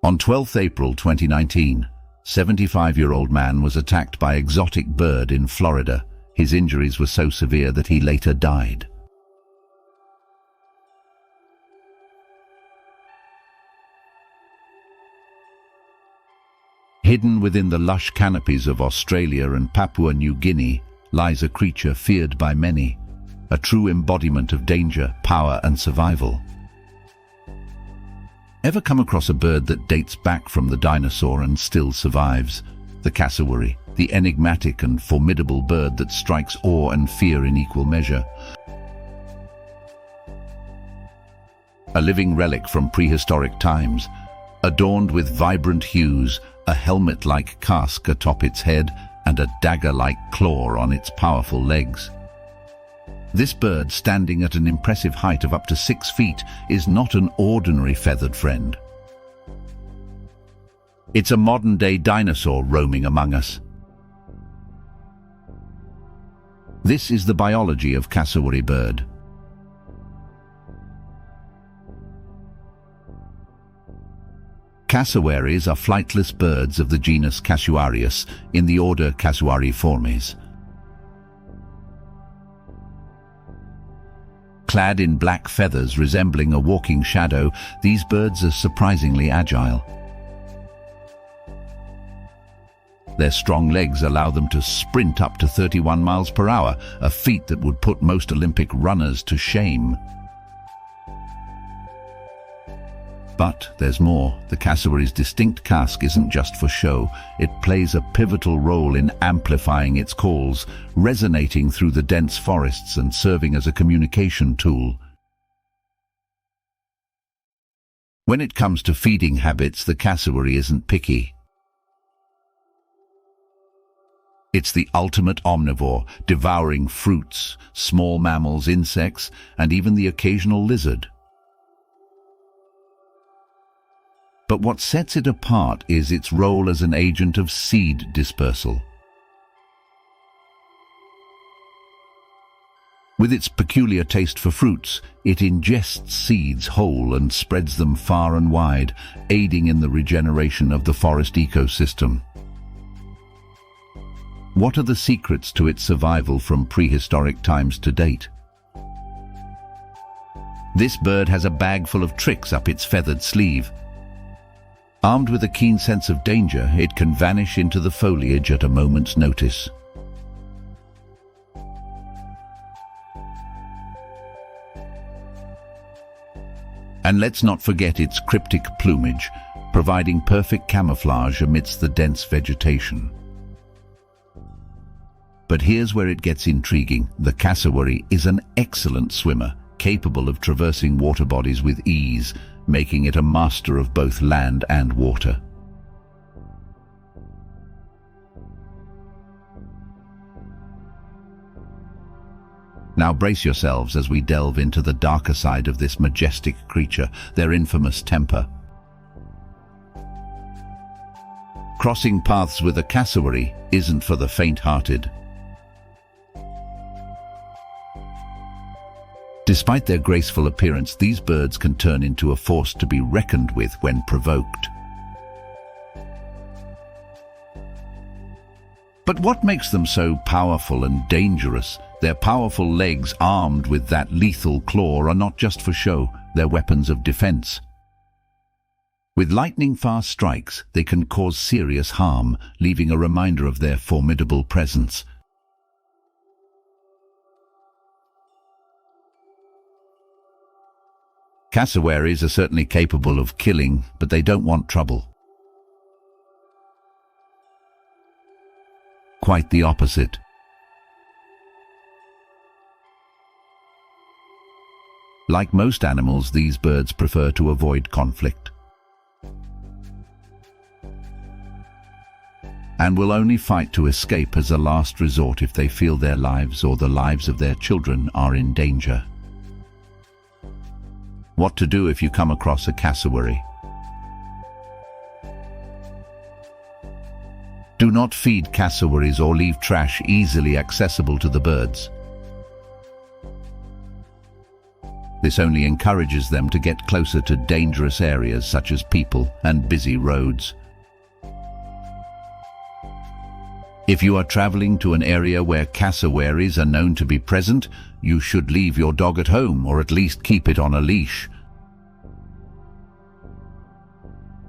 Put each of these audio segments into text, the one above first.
On 12 April 2019, 75-year-old man was attacked by exotic bird in Florida. His injuries were so severe that he later died. Hidden within the lush canopies of Australia and Papua New Guinea lies a creature feared by many, a true embodiment of danger, power and survival. Ever come across a bird that dates back from the dinosaur and still survives? The cassowary, the enigmatic and formidable bird that strikes awe and fear in equal measure. A living relic from prehistoric times, adorned with vibrant hues, a helmet-like casque atop its head and a dagger-like claw on its powerful legs. This bird, standing at an impressive height of up to 6 feet, is not an ordinary feathered friend. It's a modern-day dinosaur roaming among us. This is the biology of cassowary bird. Cassowaries are flightless birds of the genus Cassowarius in the order Cassowariiformes. Clad in black feathers resembling a walking shadow, these birds are surprisingly agile. Their strong legs allow them to sprint up to 31 miles per hour, a feat that would put most Olympic runners to shame. But there's more. The cassowary's distinct casque isn't just for show. It plays a pivotal role in amplifying its calls, resonating through the dense forests and serving as a communication tool. When it comes to feeding habits, the cassowary isn't picky. It's the ultimate omnivore, devouring fruits, small mammals, insects, and even the occasional lizard. But what sets it apart is its role as an agent of seed dispersal. With its peculiar taste for fruits, it ingests seeds whole and spreads them far and wide, aiding in the regeneration of the forest ecosystem. What are the secrets to its survival from prehistoric times to date? This bird has a bag full of tricks up its feathered sleeve. Armed with a keen sense of danger, it can vanish into the foliage at a moment's notice. And let's not forget its cryptic plumage, providing perfect camouflage amidst the dense vegetation. But here's where it gets intriguing. The cassowary is an excellent swimmer, capable of traversing water bodies with ease, making it a master of both land and water. Now brace yourselves as we delve into the darker side of this majestic creature, their infamous temper. Crossing paths with a cassowary isn't for the faint-hearted. Despite their graceful appearance, these birds can turn into a force to be reckoned with when provoked. But what makes them so powerful and dangerous? Their powerful legs, armed with that lethal claw, are not just for show, they're weapons of defense. With lightning-fast strikes, they can cause serious harm, leaving a reminder of their formidable presence. Cassowaries are certainly capable of killing, but they don't want trouble. Quite the opposite. Like most animals, these birds prefer to avoid conflict, and will only fight to escape as a last resort if they feel their lives or the lives of their children are in danger. What to do if you come across a cassowary? Do not feed cassowaries or leave trash easily accessible to the birds. This only encourages them to get closer to dangerous areas such as people and busy roads. If you are traveling to an area where cassowaries are known to be present, you should leave your dog at home or at least keep it on a leash.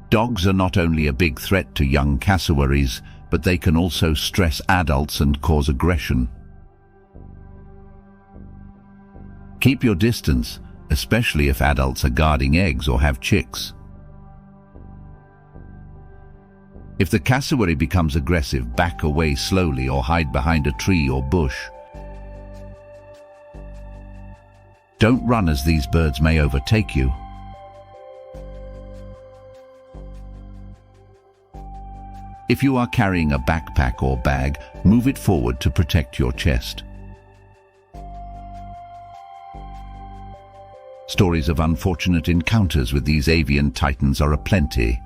Dogs are not only a big threat to young cassowaries, but they can also stress adults and cause aggression. Keep your distance, especially if adults are guarding eggs or have chicks. If the cassowary becomes aggressive, back away slowly or hide behind a tree or bush. Don't run, as these birds may overtake you. If you are carrying a backpack or bag, move it forward to protect your chest. Stories of unfortunate encounters with these avian titans are aplenty.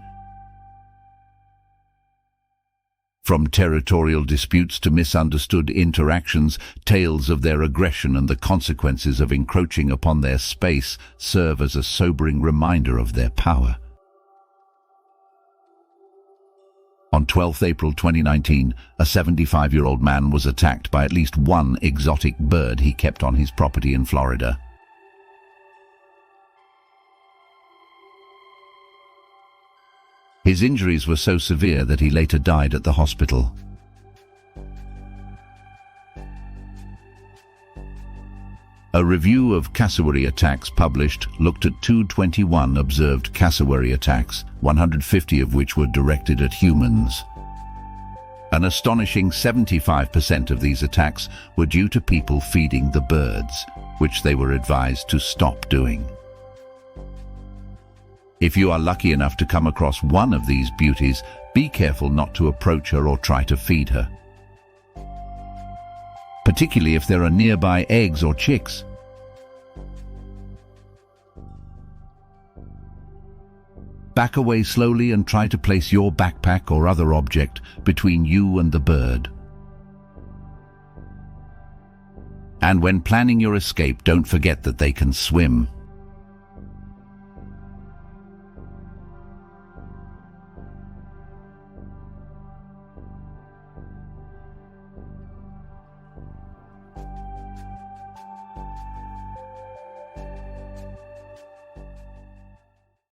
From territorial disputes to misunderstood interactions, tales of their aggression and the consequences of encroaching upon their space serve as a sobering reminder of their power. On 12 April 2019, a 75-year-old man was attacked by at least one exotic bird he kept on his property in Florida. His injuries were so severe that he later died at the hospital. A review of cassowary attacks published looked at 221 observed cassowary attacks, 150 of which were directed at humans. An astonishing 75% of these attacks were due to people feeding the birds, which they were advised to stop doing. If you are lucky enough to come across one of these beauties, be careful not to approach her or try to feed her, particularly if there are nearby eggs or chicks. Back away slowly and try to place your backpack or other object between you and the bird. And when planning your escape, don't forget that they can swim.